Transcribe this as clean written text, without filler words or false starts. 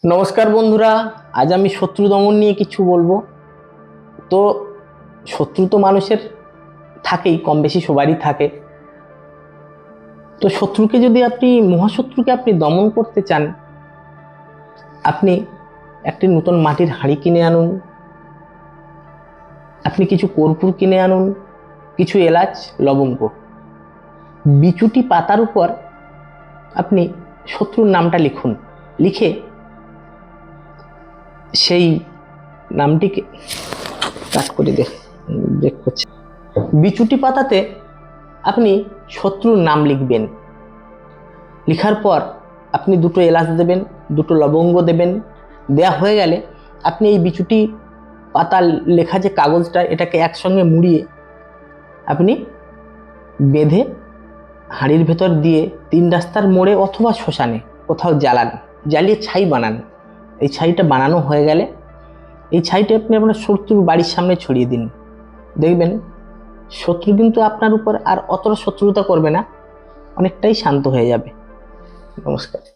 নমস্কার বন্ধুরা, আজ আমি শত্রু দমন নিয়ে কিছু বলবো। তো শত্রু তো মানুষের থাকেই, কম বেশি সবারই থাকে। তো শত্রুকে যদি মহাশত্রুকে আপনি দমন করতে চান, আপনি একটি নতুন মাটির হাঁড়ি কিনে আনুন, আপনি কিছু কর্পূর কিনে আনুন, কিছু এলাচ, লবঙ্গ, বিচুটি পাতার উপর আপনি শত্রুর নামটা লিখুন। লিখে সেই নামটিকে কাট করে ব্রেক করছে, বিচুটি পাতাতে আপনি শত্রুর নাম লিখবেন। লিখার পর আপনি দুটো এলাচ দেবেন, দুটো লবঙ্গ দেবেন। দেয়া হয়ে গেলে আপনি এই বিচুটি পাতা লেখা যে কাগজটা, এটাকে একসঙ্গে মুড়িয়ে আপনি বেঁধে হাঁড়ির ভেতর দিয়ে 3 রাস্তার মোড়ে অথবা শ্মশানে কোথাও জ্বালান, জ্বালিয়ে ছাই বানান। এই ছাইটা বানানো হয়ে গেলে এই ছাইটা আপনি আপনার শত্রুর বাড়ির সামনে ছড়িয়ে দিন। দেখবেন শত্রু কিন্তু আপনার উপর আর অতটা শত্রুতা করবে না, অনেকটাই শান্ত হয়ে যাবে। নমস্কার।